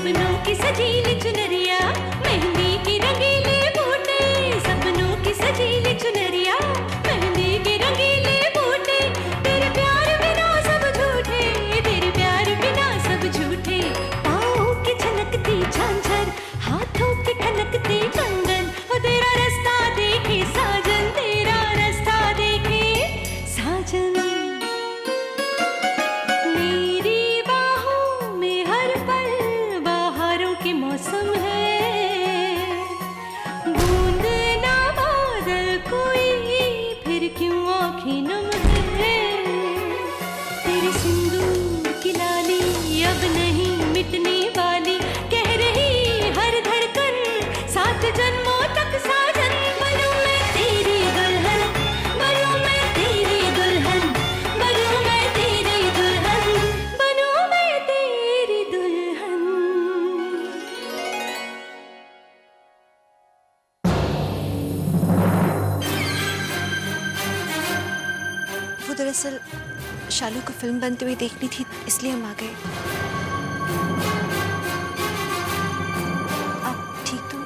सपनों की सजीली चुनरिया, मेहंदी की रंगीले बूटे, सपनों की सजीली चुनरिया, मेहंदी की रंगीले बूटे, तेरे प्यार बिना सब झूठे, तेरे प्यार बिना सब झूठे, पाँव की छलकती झांझर, हाथों की ठनकती कंगन, वो तेरा रास्ता देखे साजन, तेरा रास्ता देखे साजन। मेरी बाहों में हर पल बहारों के मौसम है, बूंद ना बादल कोई फिर क्यों आँखें नम है, तेरे सिंदूर की लाली अब नहीं मिटने वाली, कह रही हर धड़कन 7 जन्मों तक साजन। बनूं मैं तेरी दुल्हन, बनूं मैं तेरी दुल्हन, बनूं मैं तेरी दुल्हन, बनूं मैं तेरी दुल्हन। वो दरअसल शालू को फिल्म बनते हुए देखनी थी, इसलिए हम आ गए। आप ठीक तो?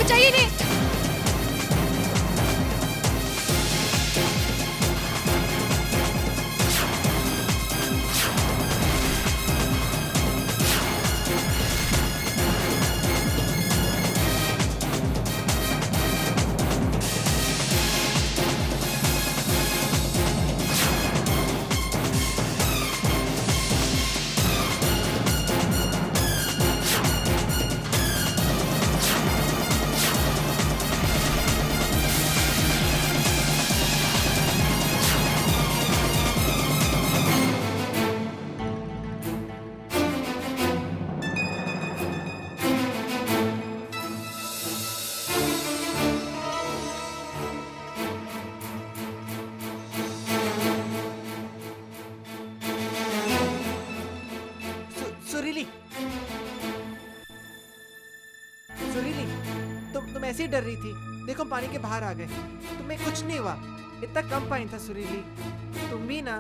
बचाइए नहीं। सुरीली, सुरीली, तुम ऐसे ही डर रही थी। देखो पानी के बाहर आ गए, तुम्हें कुछ नहीं हुआ, इतना कम पानी था सुरीली, तुम भी ना।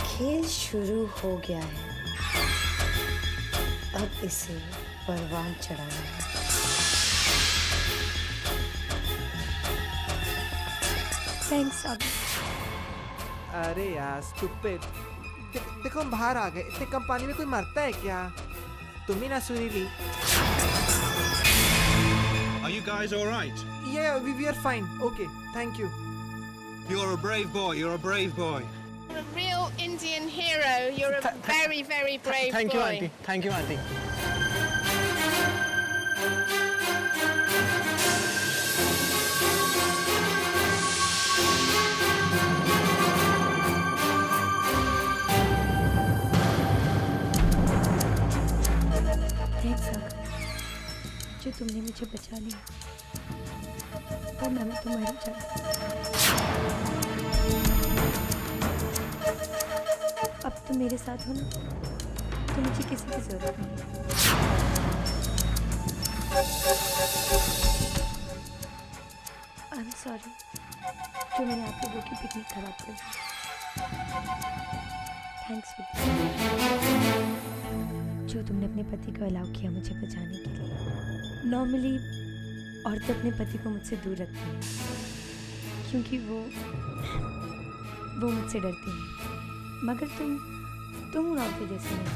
खेल शुरू हो गया है, अब इसे परवान चढ़ाना है। थैंक्स अभी। अरे यार स्टूपिड, देखो हम बाहर आ गए, इतने कम पानी में कोई मरता है क्या? तुम ही ना सुरीली। Are you guys all right? Yeah, we are fine. Okay, thank you. You're a brave boy. You're a brave boy. You're a real Indian hero. You're a very, very brave Thank boy. you, auntie. Thank you, auntie. Thanks Sagar, जो तुमने मुझे बचा लिया, और मैं तुम्हारी जान। अब तुम मेरे साथ हो ना, तो मुझे किसी की जरूरत नहीं है। आई एम सॉरी जो मैंने आप लोगों की पिकनिक खराब कर दी। थैंक्स जो तुमने अपने पति को अलाउ किया मुझे बचाने के लिए। नॉर्मली औरतें अपने पति को मुझसे दूर रखती हैं क्योंकि वो मुझसे डरती हैं, मगर तुम उन औरतें जैसी नहीं,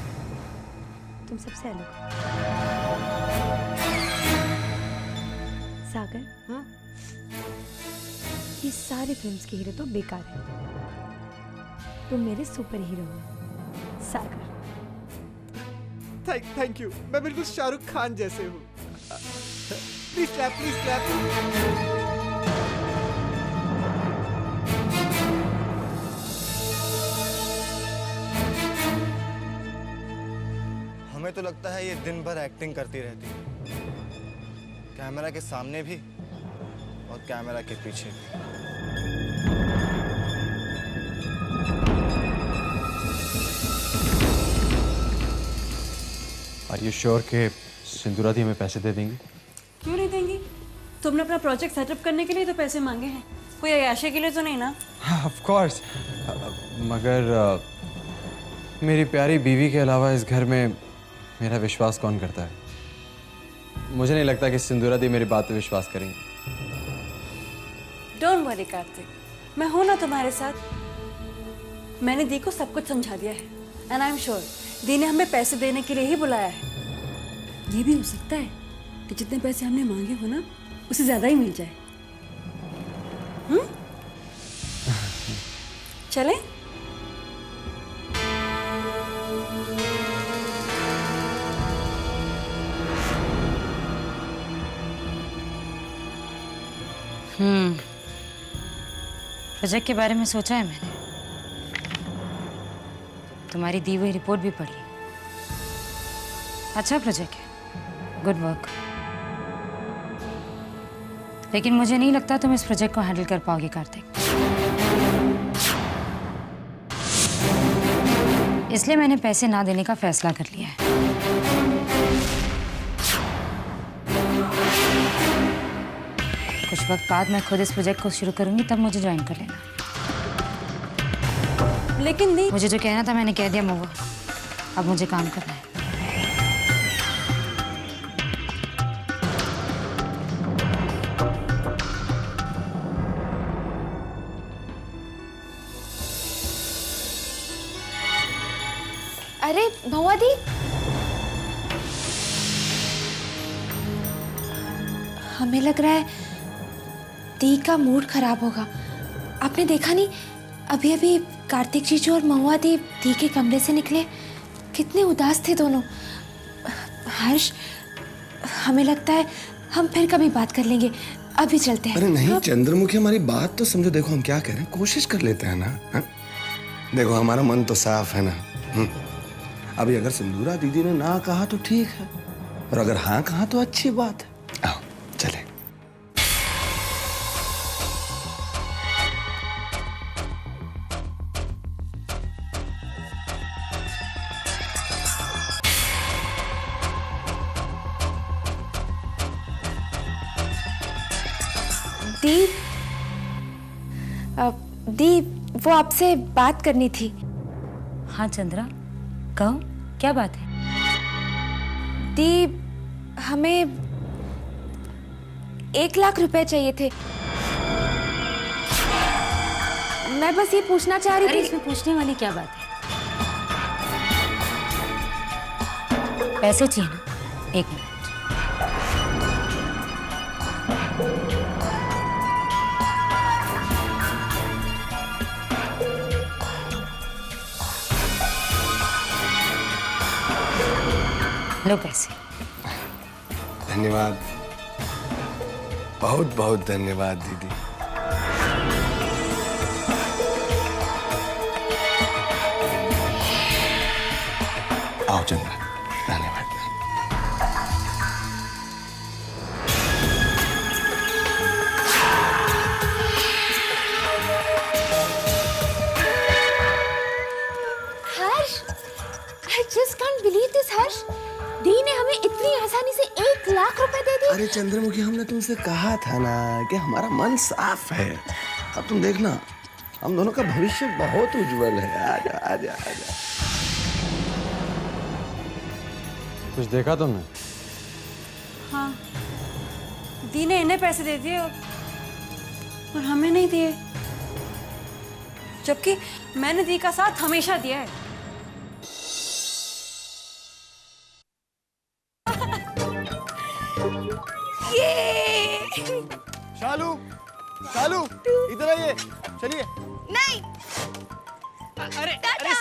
तुम सबसे अलग हो। सागर, ये सारे फिल्म्स के हीरो तो बेकार हैं, तुम मेरे सुपर हीरो हो सागर। थैंक यू, मैं बिल्कुल शाहरुख खान जैसे हूँ। Please clap, please clap. हमें तो लगता है ये दिन भर एक्टिंग करती रहती है, कैमरा के सामने भी और कैमरा के पीछे भी। आर यू श्योर कि सिंदूरा दी हमें पैसे दे देंगी? क्यों नहीं देंगी? तुमने अपना प्रोजेक्ट सेटअप करने के लिए तो पैसे मांगे हैं, कोई अयाशे के लिए तो नहीं ना? ऑफ कोर्स, मगर मेरी प्यारी बीवी के अलावा इस घर में मेरा विश्वास कौन करता है? मुझे नहीं लगता कि सिंदूरा दी मेरी बात पे विश्वास करेंगी। डोंट वरी कार्तिक, मैं हूं ना तुम्हारे साथ। मैंने दी को सब कुछ समझा दिया है एंड आई एम श्योर दी ने हमें पैसे देने के लिए ही बुलाया है। ये भी हो सकता है कि जितने पैसे हमने मांगे हो ना उससे ज्यादा ही मिल जाए। चलें? प्रोजेक्ट के बारे में सोचा है मैंने, तुम्हारी दी हुई रिपोर्ट भी पढ़ी। अच्छा प्रोजेक्ट है, गुड वर्क, लेकिन मुझे नहीं लगता तुम इस प्रोजेक्ट को हैंडल कर पाओगे कार्तिक। इसलिए मैंने पैसे ना देने का फैसला कर लिया है। कुछ वक्त बाद मैं खुद इस प्रोजेक्ट को शुरू करूंगी, तब मुझे ज्वाइन कर लेना। लेकिन दी, मुझे जो कहना था मैंने कह दिया महुआ, अब मुझे काम करना है। अरे महुआ दी, हमें लग रहा है दी का मूड खराब होगा। आपने देखा नहीं, अभी अभी कार्तिक जीजू और महुआ दी के कमरे से निकले, कितने उदास थे दोनों। हर्ष, हमें लगता है हम फिर कभी बात कर लेंगे, अभी चलते हैं। अरे नहीं चंद्रमुखी, हमारी बात तो समझो। देखो हम क्या कह रहे हैं, कोशिश कर लेते हैं ना। हा? देखो हमारा मन तो साफ है ना। अभी अगर सिंदूरा दीदी ने ना कहा तो ठीक है, और अगर हाँ कहा तो अच्छी बात है। आओ चले। दी, वो आपसे बात करनी थी। हाँ चंद्रा, कहो क्या बात है? दी, हमें 1 लाख रुपए चाहिए थे। मैं बस ये पूछना चाह रही थी। इसमें पूछने वाली क्या बात है? पैसे चाहिए ना? 1 मिनट। लो पैसे। धन्यवाद, बहुत बहुत धन्यवाद दीदी। आओ चंद्रा, धन्यवाद। हर्ष, I just can't believe this, हर्ष। दी ने हमें इतनी आसानी से 1 लाख रुपए दे दिए। अरे चंद्रमुखी, हमने तुमसे कहा था ना कि हमारा मन साफ है। अब तुम देखना, हम दोनों का भविष्य बहुत उज्जवल है। आजा आजा आजा। कुछ देखा तुमने? हाँ, दी ने इन्हें पैसे दे दिए और हमें नहीं दिए, जबकि मैंने दी का साथ हमेशा दिया है। शालू, शालू, इधर आइए, चलिए। नहीं। अरे अरे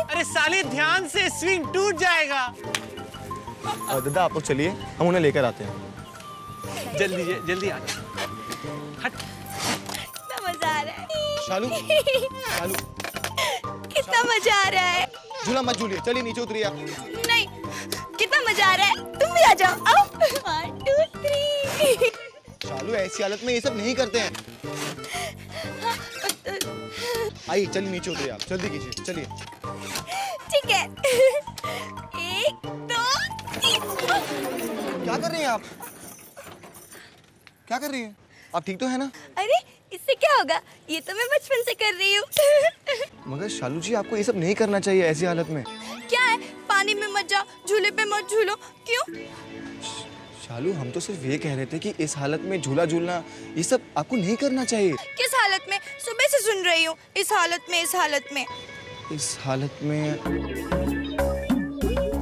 अरे साले, ध्यान से, स्विंग टूट जाएगा। दादा आप लोग चलिए, हम उन्हें लेकर आते हैं। जल्दी जल्दी आ। हट। कितना मजा आ रहा है। शालू, शालू, कितना मजा आ रहा है। झूला मत झूलिए, चलिए नीचे उतरिए आप। नहीं, कितना मजा आ रहा है, तुम भी आ जाओ। आओ। 1 2 3। शालू ऐसी हालत में ये सब नहीं करते हैं। आइए चलिए नीचे उतरिए आप, जल्दी कीजिए, चलिए। ठीक है। 1 2 3। क्या कर रही हैं आप? क्या कर रही हैं? आप ठीक तो है ना? अरे इससे क्या होगा, ये तो मैं बचपन से कर रही हूँ। मगर शालू जी आपको ये सब नहीं करना चाहिए ऐसी हालत में। क्या है, पानी में मत जाओ, झूले पे मत झूलो। क्यों? शालू हम तो सिर्फ ये कह रहे थे कि इस हालत में झूला झूलना ये सब आपको नहीं करना चाहिए। किस हालत में? सुबह से सुन रही हूँ, इस हालत में, इस हालत में। इस हालत में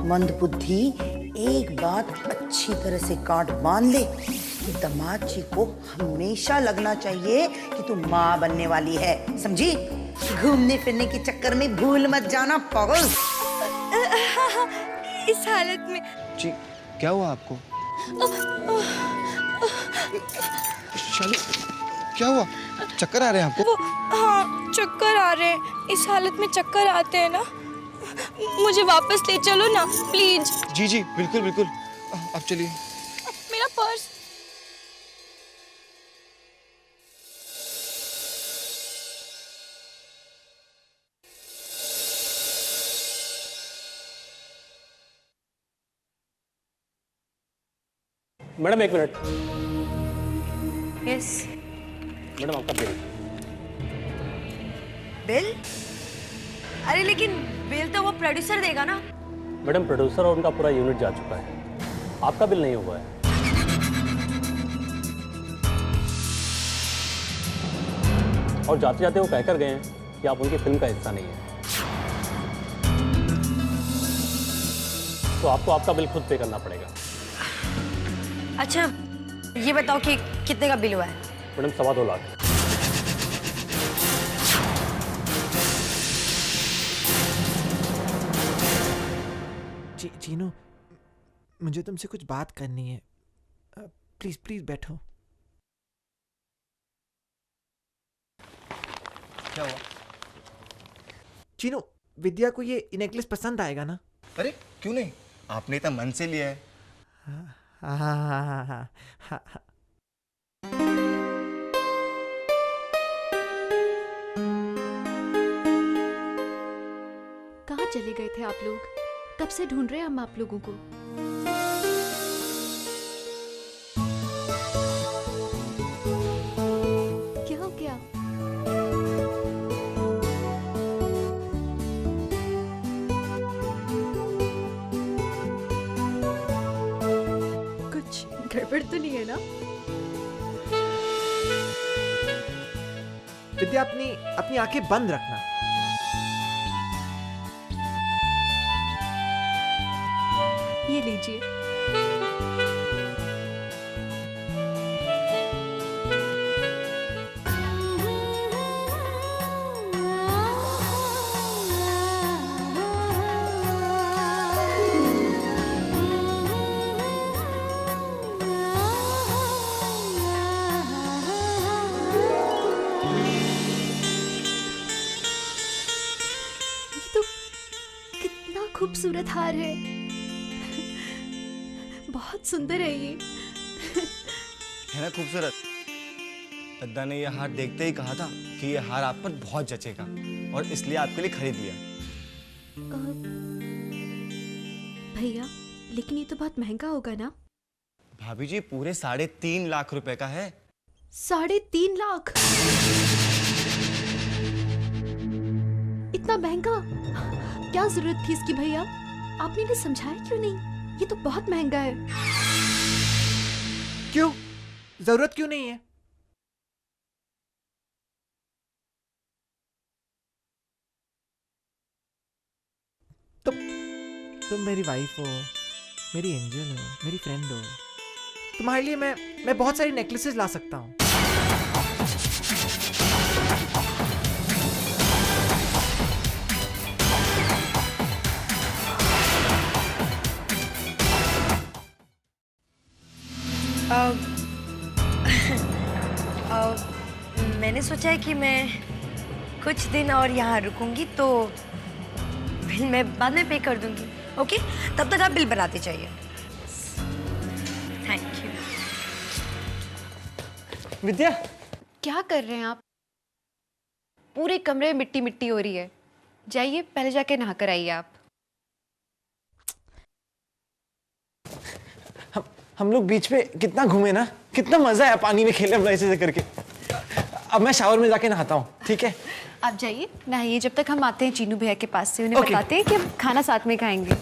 मंदबुद्धि, एक बात अच्छी तरह से काट बांध ले कि दामाद जी को हमेशा लगना चाहिए कि तू माँ बनने वाली है, समझी? घूमने फिरने के चक्कर में भूल मत जाना पागल। इस हालत में। जी क्या हुआ आपको? शालू क्या हुआ? चक्कर आ रहे हैं आपको? हाँ, चक्कर आ रहे हैं। इस हालत में चक्कर आते हैं ना। मुझे वापस ले चलो ना प्लीज। जी जी बिल्कुल बिल्कुल, आप चलिए। मेरा purse. Madam 1 minute. Yes. Madam आपका बिल। बिल? अरे लेकिन बिल तो वो प्रोड्यूसर देगा ना। मैडम प्रोड्यूसर और उनका पूरा यूनिट जा चुका है, आपका बिल नहीं हुआ है। और जाते जाते वो कहकर गए हैं कि आप उनकी फिल्म का हिस्सा नहीं है, तो आपको आपका बिल खुद पे करना पड़ेगा। अच्छा ये बताओ कि कितने का बिल हुआ है? मैडम 2.25 लाख। चीनू, मुझे तुमसे कुछ बात करनी है। प्लीज प्लीज बैठो। क्या हुआ? चीनू, विद्या को ये नेकलेस पसंद आएगा ना? अरे क्यों नहीं, आपने इतना मन से लिया है। हाँ हाँ हाँ हाँ हाँ हाँ हाँ। कहाँ चले गए थे आप लोग? कब से ढूंढ रहे हैं हम आप लोगों को। क्या हो गया? कुछ गड़बड़ तो नहीं है ना? विद्या अपनी अपनी आंखें बंद रखना। ये लीजिए। ये तो कितना खूबसूरत हार है, बहुत सुंदर है ये। है ना खूबसूरत? दद्दा ने ये हार देखते ही कहा था कि ये हार आप पर बहुत जचेगा और इसलिए आपके लिए खरीद लिया। भैया लेकिन ये तो बहुत महंगा होगा ना? भाभी जी पूरे 3.5 लाख रुपए का है। 3.5 लाख? इतना महंगा? क्या जरूरत थी इसकी भैया? आपने इन्हें समझाया क्यों नहीं? ये तो बहुत महंगा है। क्यों? जरूरत क्यों नहीं है? तुम मेरी वाइफ हो, मेरी एंजल हो, मेरी फ्रेंड हो। तुम्हारे लिए मैं बहुत सारी नेकलेसेस ला सकता हूँ। मैंने सोचा है कि मैं कुछ दिन और यहाँ रुकूंगी, तो बिल मैं बाद में पे कर दूंगी। ओके, तब तक आप बिल बनाते जाइए। Thank you. विद्या, क्या कर रहे हैं आप? पूरे कमरे में मिट्टी मिट्टी हो रही है। जाइए, पहले जाके नहा कर आइए आप। हम लोग बीच पे कितना घूमे ना, कितना मजा आया पानी में खेले हम ऐसे करके। अब मैं शावर में जाके नहाता हूँ, ठीक है? आप जाइए नहाइए, जब तक हम आते हैं चीनू भैया के पास से, उन्हें बताते हैं कि हम खाना साथ में खाएंगे।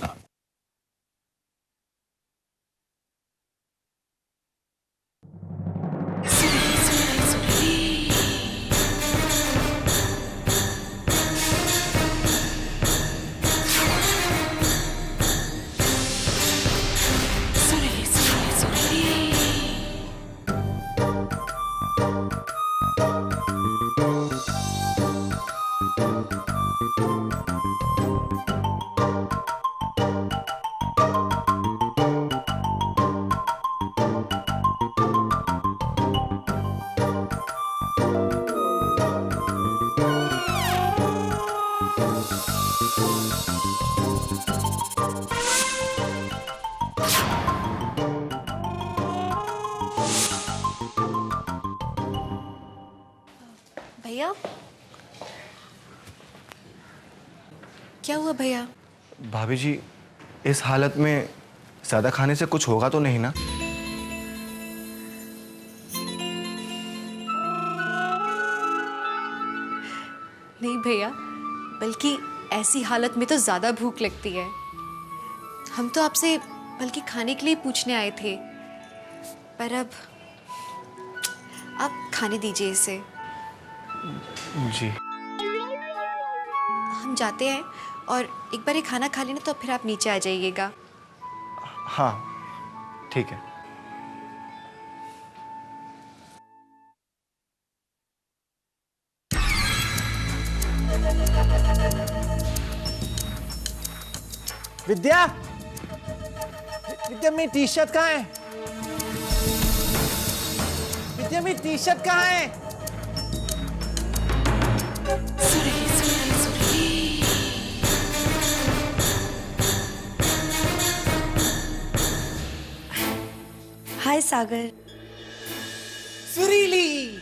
भैया, क्या हुआ भैया? भाभी जी, इस हालत में ज्यादा खाने से कुछ होगा तो नहीं ना? नहीं भैया, बल्कि ऐसी हालत में तो ज्यादा भूख लगती है। हम तो आपसे बल्कि खाने के लिए पूछने आए थे, पर अब आप खाने दीजिए इसे। जी। हम जाते हैं और एक बार ये खाना खा लेना तो फिर आप नीचे आ जाइएगा। हाँ, ठीक है। विद्या, विद्या मेरी टी शर्ट कहाँ है? विद्या मेरी टी शर्ट कहाँ है? हाय सागर। सुरीली।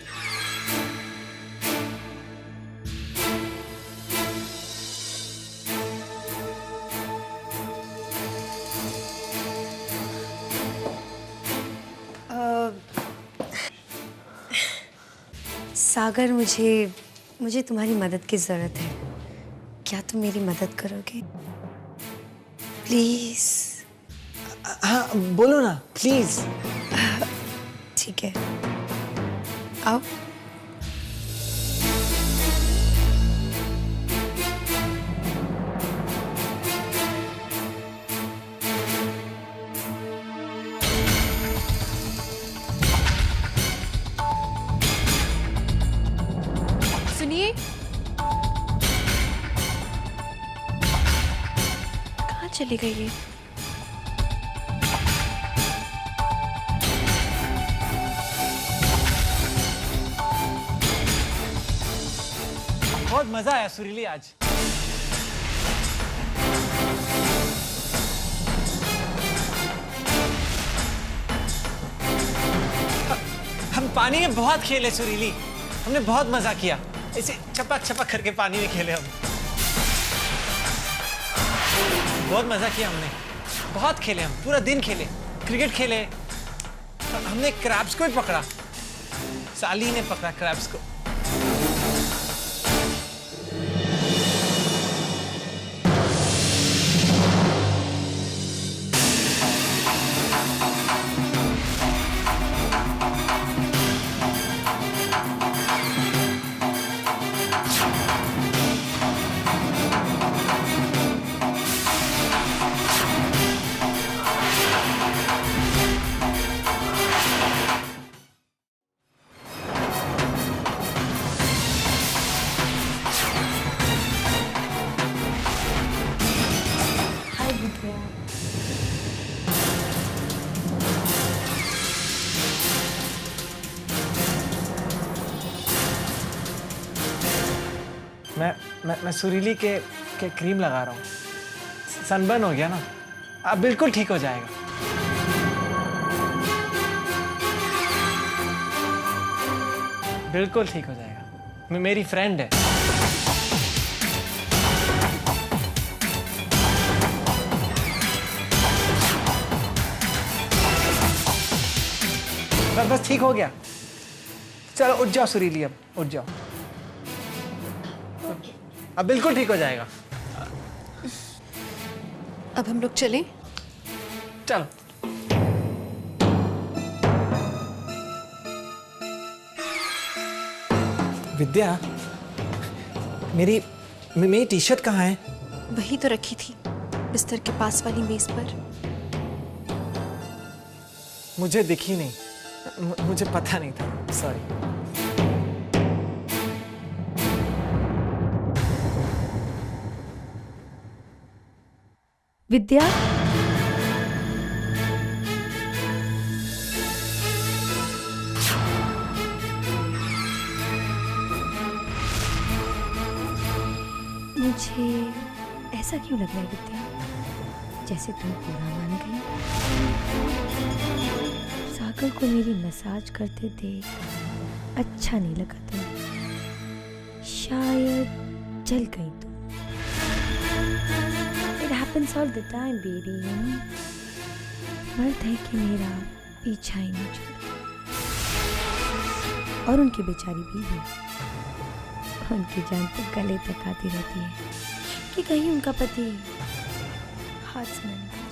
सागर, मुझे तुम्हारी मदद की जरूरत है। क्या तुम मेरी मदद करोगे प्लीज? हाँ बोलो ना प्लीज। ठीक है, आओ। सुनिए, कहाँ चली गई ये? बहुत मजा आया सुरीली आज। हम पानी में बहुत खेले सुरीली, हमने बहुत मजा किया। ऐसे छपक छपक करके पानी में खेले हम। बहुत मजा किया हमने, बहुत खेले हम, पूरा दिन खेले, क्रिकेट खेले। हमने क्रैब्स को भी पकड़ा, साली ने पकड़ा क्रैब्स को। मैं सुरीली के क्रीम लगा रहा हूँ, सनबर्न हो गया ना, अब बिल्कुल ठीक हो जाएगा। बिल्कुल ठीक हो जाएगा, मेरी फ्रेंड है। बस ठीक हो गया। चलो उठ जाओ सुरीली, अब उठ जाओ, अब बिल्कुल ठीक हो जाएगा। अब हम लोग चलें? चलो। विद्या, मेरी टी शर्ट कहाँ है? वही तो रखी थी, बिस्तर के पास वाली मेज पर। मुझे दिखी नहीं, मुझे पता नहीं था, सॉरी। विद्या, मुझे ऐसा क्यों लग रहा है विद्या, जैसे तुम पूरा मान गई? सागर को मेरी मसाज करते देख अच्छा नहीं लगा तुम्हें, शायद जल गई तुम। It happens all the time, baby, you know? मर्द है कि मेरा पीछा ही नहीं छोड़ा, और उनकी बेचारी बीवी, उनकी जान तो गले तक आती रहती है कि कहीं उनका पति हाथ से न निकले।